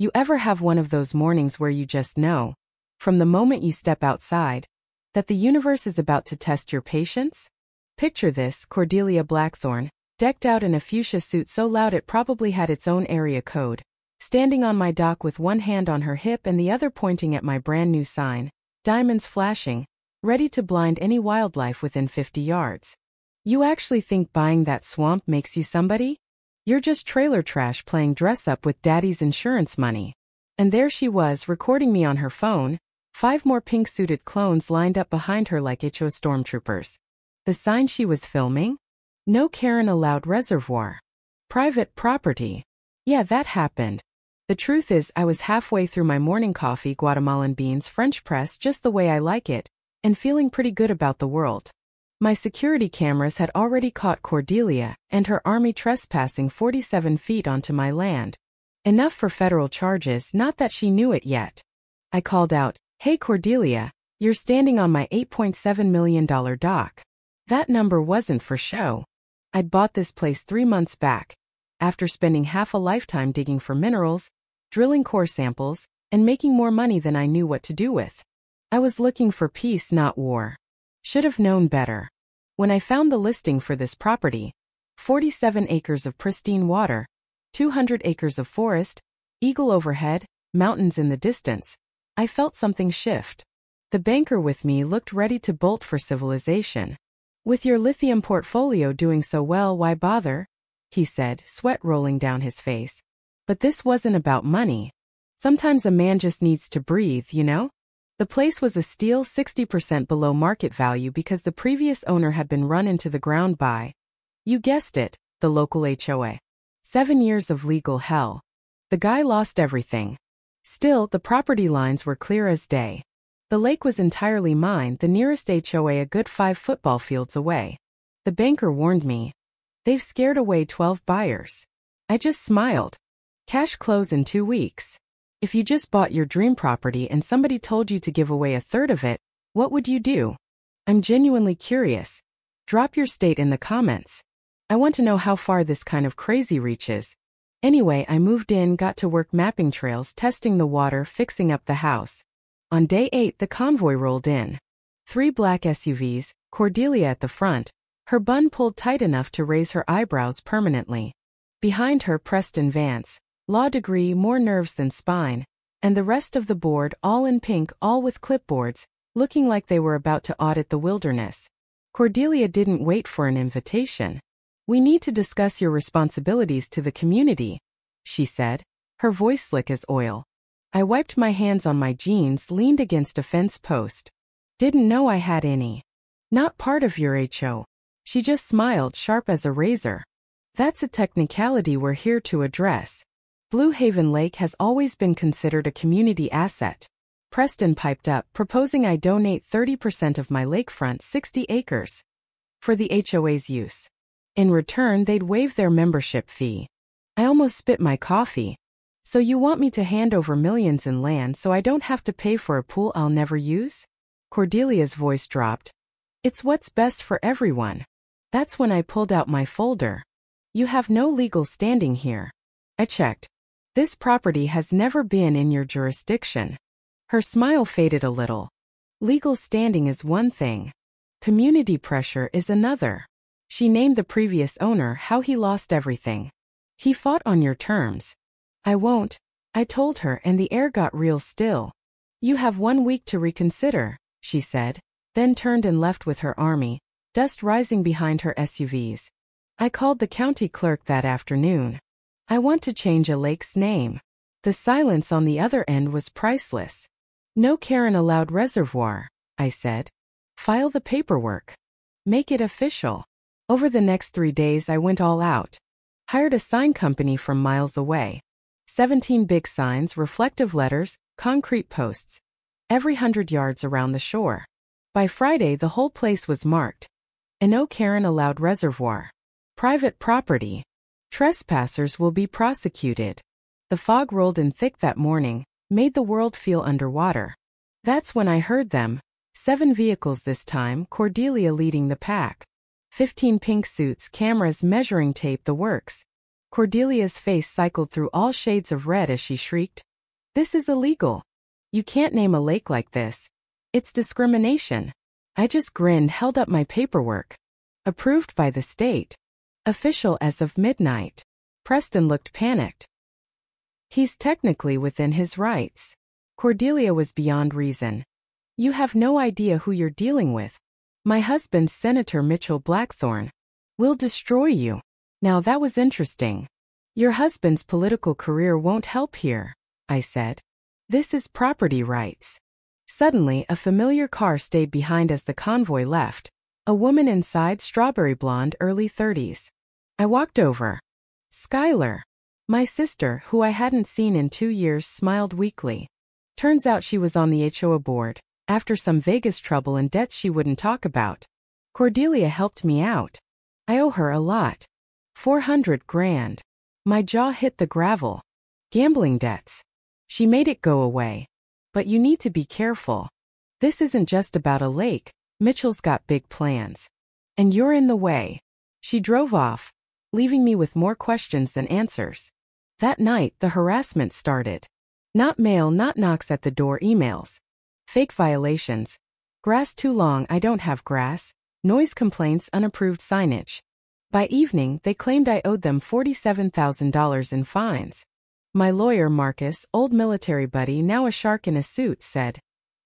You ever have one of those mornings where you just know, from the moment you step outside, that the universe is about to test your patience? Picture this: Cordelia Blackthorne, decked out in a fuchsia suit so loud it probably had its own area code, standing on my dock with one hand on her hip and the other pointing at my brand new sign, diamonds flashing, ready to blind any wildlife within 50 yards. You actually think buying that swamp makes you somebody? You're just trailer trash playing dress up with daddy's insurance money. And there she was, recording me on her phone, 5 more pink-suited clones lined up behind her like HOA stormtroopers. The sign she was filming? No Karen allowed. Reservoir. Private property. Yeah, that happened. The truth is, I was halfway through my morning coffee, Guatemalan beans, French press just the way I like it, and feeling pretty good about the world. My security cameras had already caught Cordelia and her army trespassing 47 feet onto my land. Enough for federal charges, not that she knew it yet. I called out, "Hey Cordelia, you're standing on my $8.7 million dock." That number wasn't for show. I'd bought this place 3 months back, after spending half a lifetime digging for minerals, drilling core samples, and making more money than I knew what to do with. I was looking for peace, not war. Should have known better. When I found the listing for this property, 47 acres of pristine water, 200 acres of forest, eagle overhead, mountains in the distance, I felt something shift. The banker with me looked ready to bolt for civilization. "With your lithium portfolio doing so well, why bother?" he said, sweat rolling down his face. But this wasn't about money. Sometimes a man just needs to breathe, you know? The place was a steal, 60% below market value because the previous owner had been run into the ground by, you guessed it, the local HOA. 7 years of legal hell. The guy lost everything. Still, the property lines were clear as day. The lake was entirely mine, the nearest HOA a good 5 football fields away. The banker warned me. They've scared away 12 buyers. I just smiled. Cash close in 2 weeks. If you just bought your dream property and somebody told you to give away a third of it, what would you do? I'm genuinely curious. Drop your state in the comments. I want to know how far this kind of crazy reaches. Anyway, I moved in, got to work mapping trails, testing the water, fixing up the house. On day 8, the convoy rolled in. 3 black SUVs, Cordelia at the front, her bun pulled tight enough to raise her eyebrows permanently. Behind her, Preston Vance, law degree, more nerves than spine, and the rest of the board, all in pink, all with clipboards, looking like they were about to audit the wilderness. Cordelia didn't wait for an invitation. "We need to discuss your responsibilities to the community," she said, her voice slick as oil. I wiped my hands on my jeans, leaned against a fence post. "Didn't know I had any." "Not part of your HO." She just smiled, sharp as a razor. "That's a technicality we're here to address. Blue Haven Lake has always been considered a community asset." Preston piped up, proposing I donate 30% of my lakefront, 60 acres, for the HOA's use. In return, they'd waive their membership fee. I almost spit my coffee. "So you want me to hand over millions in land so I don't have to pay for a pool I'll never use?" Cordelia's voice dropped. "It's what's best for everyone." That's when I pulled out my folder. "You have no legal standing here." I checked. "This property has never been in your jurisdiction." Her smile faded a little. "Legal standing is one thing. Community pressure is another." She named the previous owner, how he lost everything. "He fought on your terms." "I won't," I told her, and the air got real still. "You have 1 week to reconsider," she said, then turned and left with her army, dust rising behind her SUVs. I called the county clerk that afternoon. "I want to change a lake's name." The silence on the other end was priceless. "No Karen allowed. Reservoir," I said. "File the paperwork. Make it official." Over the next 3 days I went all out. Hired a sign company from miles away. 17 big signs, reflective letters, concrete posts. Every 100 yards around the shore. By Friday the whole place was marked. No Karen allowed. Reservoir. Private property. Trespassers will be prosecuted. The fog rolled in thick that morning, made the world feel underwater. That's when I heard them. 7 vehicles this time, Cordelia leading the pack. 15 pink suits, cameras, measuring tape, the works. Cordelia's face cycled through all shades of red as she shrieked, This is illegal. You can't name a lake like this. It's discrimination. I just grinned, held up my paperwork. Approved by the state. Official as of midnight. Preston looked panicked. He's technically within his rights. Cordelia was beyond reason. You have no idea who you're dealing with. My husband, Senator Mitchell Blackthorne, will destroy you. Now that was interesting. Your husband's political career won't help here, I said. This is property rights. Suddenly, a familiar car stayed behind as the convoy left. A woman inside, strawberry blonde, early 30s. I walked over. Skylar. My sister, who I hadn't seen in 2 years, smiled weakly. Turns out she was on the HOA board, after some Vegas trouble and debts she wouldn't talk about. Cordelia helped me out. I owe her a lot. 400 grand. My jaw hit the gravel. Gambling debts. She made it go away. But you need to be careful. This isn't just about a lake. Mitchell's got big plans. And you're in the way. She drove off, leaving me with more questions than answers. That night, the harassment started. Not mail, not knocks at the door, emails. Fake violations. Grass too long, I don't have grass. Noise complaints, unapproved signage. By evening, they claimed I owed them $47,000 in fines. My lawyer, Marcus, old military buddy, now a shark in a suit, said,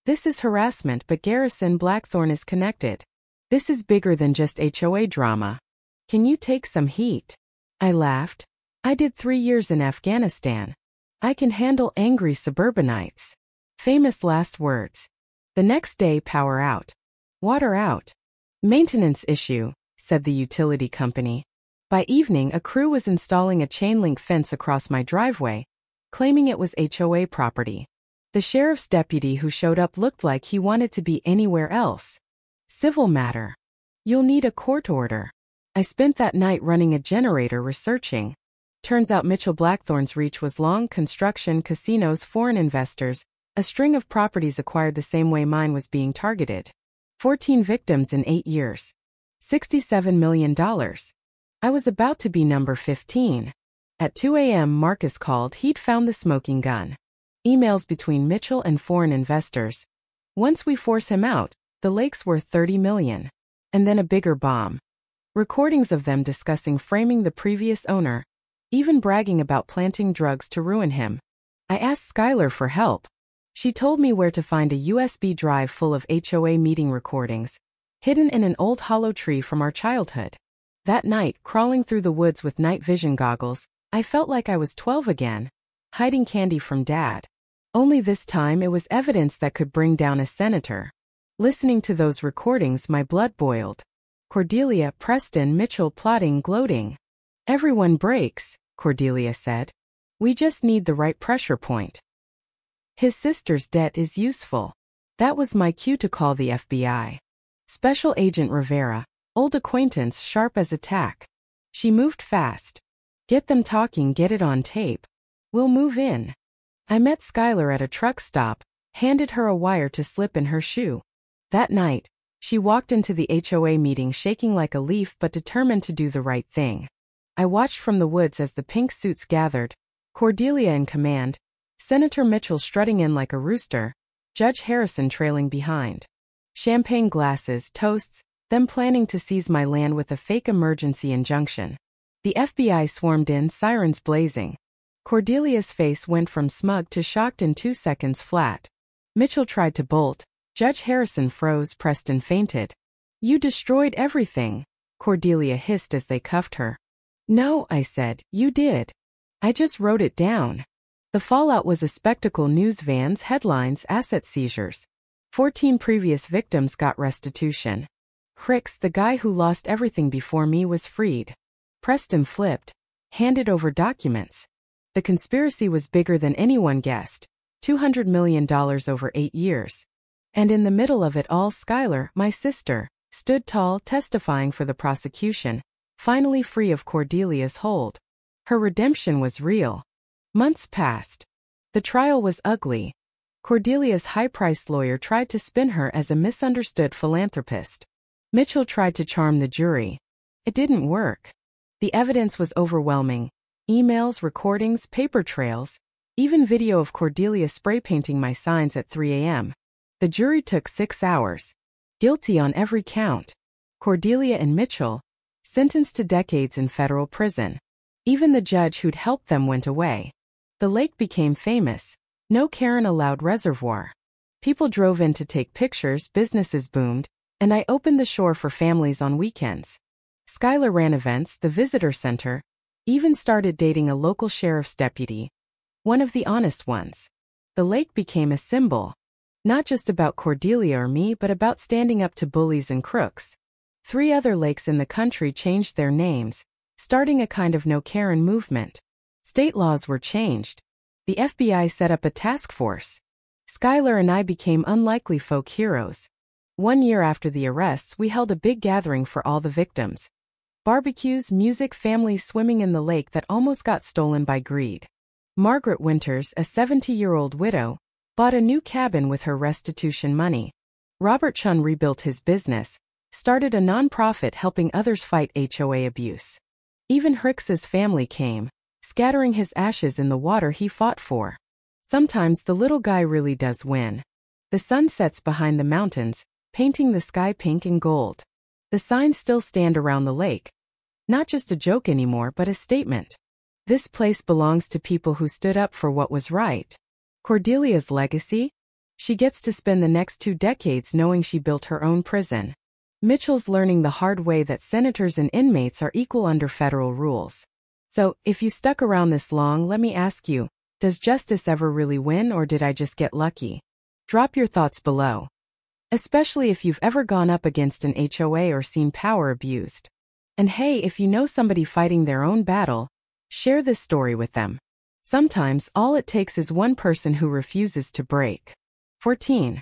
"This is harassment, but Garrison Blackthorne is connected. This is bigger than just HOA drama. Can you take some heat?" I laughed. I did 3 years in Afghanistan. I can handle angry suburbanites. Famous last words. The next day, power out. Water out. Maintenance issue, said the utility company. By evening, a crew was installing a chain-link fence across my driveway, claiming it was HOA property. The sheriff's deputy who showed up looked like he wanted to be anywhere else. Civil matter. You'll need a court order. I spent that night running a generator researching. Turns out Mitchell Blackthorne's reach was long: construction, casinos, foreign investors, a string of properties acquired the same way mine was being targeted. 14 victims in 8 years. $67 million. I was about to be number 15. At 2 a.m. Marcus called. He'd found the smoking gun. Emails between Mitchell and foreign investors. Once we force him out, the lake's worth $30 million. And then a bigger bomb. Recordings of them discussing framing the previous owner, even bragging about planting drugs to ruin him. I asked Skylar for help. She told me where to find a USB drive full of HOA meeting recordings, hidden in an old hollow tree from our childhood. That night, crawling through the woods with night vision goggles, I felt like I was 12 again, hiding candy from Dad. Only this time it was evidence that could bring down a senator. Listening to those recordings, my blood boiled. Cordelia, Preston, Mitchell plotting, gloating. Everyone breaks, Cordelia said. We just need the right pressure point. His sister's debt is useful. That was my cue to call the FBI. Special Agent Rivera, old acquaintance, sharp as a tack. She moved fast. Get them talking, get it on tape. We'll move in. I met Skylar at a truck stop, handed her a wire to slip in her shoe. That night, she walked into the HOA meeting shaking like a leaf but determined to do the right thing. I watched from the woods as the pink suits gathered, Cordelia in command, Senator Mitchell strutting in like a rooster, Judge Harrison trailing behind. Champagne glasses, toasts, them planning to seize my land with a fake emergency injunction. The FBI swarmed in, sirens blazing. Cordelia's face went from smug to shocked in 2 seconds flat. Mitchell tried to bolt. Judge Harrison froze. Preston fainted. You destroyed everything, Cordelia hissed as they cuffed her. No, I said, you did. I just wrote it down. The fallout was a spectacle: news vans, headlines, asset seizures. 14 previous victims got restitution. Cricks, the guy who lost everything before me, was freed. Preston flipped, handed over documents. The conspiracy was bigger than anyone guessed. $200 million over 8 years. And in the middle of it all, Skylar, my sister, stood tall, testifying for the prosecution, finally free of Cordelia's hold. Her redemption was real. Months passed. The trial was ugly. Cordelia's high-priced lawyer tried to spin her as a misunderstood philanthropist. Mitchell tried to charm the jury. It didn't work. The evidence was overwhelming. Emails, recordings, paper trails. Even video of Cordelia spray painting my signs at 3 a.m. The jury took 6 hours. Guilty on every count. Cordelia and Mitchell, sentenced to decades in federal prison. Even the judge who'd helped them went away. The lake became famous. No Karen allowed Reservoir. People drove in to take pictures, businesses boomed, and I opened the shore for families on weekends. Skylar ran events, the visitor center, even started dating a local sheriff's deputy. One of the honest ones. The lake became a symbol. Not just about Cordelia or me, but about standing up to bullies and crooks. 3 other lakes in the country changed their names, starting a kind of No Karen movement. State laws were changed. The FBI set up a task force. Skylar and I became unlikely folk heroes. 1 year after the arrests, we held a big gathering for all the victims. Barbecues, music, families swimming in the lake that almost got stolen by greed. Margaret Winters, a 70-year-old widow, bought a new cabin with her restitution money. Robert Chun rebuilt his business, started a non-profit helping others fight HOA abuse. Even Hricks's family came, scattering his ashes in the water he fought for. Sometimes the little guy really does win. The sun sets behind the mountains, painting the sky pink and gold. The signs still stand around the lake. Not just a joke anymore, but a statement. This place belongs to people who stood up for what was right. Cordelia's legacy? She gets to spend the next 2 decades knowing she built her own prison. Mitchell's learning the hard way that senators and inmates are equal under federal rules. So, if you stuck around this long, let me ask you, does justice ever really win, or did I just get lucky? Drop your thoughts below. Especially if you've ever gone up against an HOA or seen power abused. And hey, if you know somebody fighting their own battle, share this story with them. Sometimes all it takes is one person who refuses to break. 14.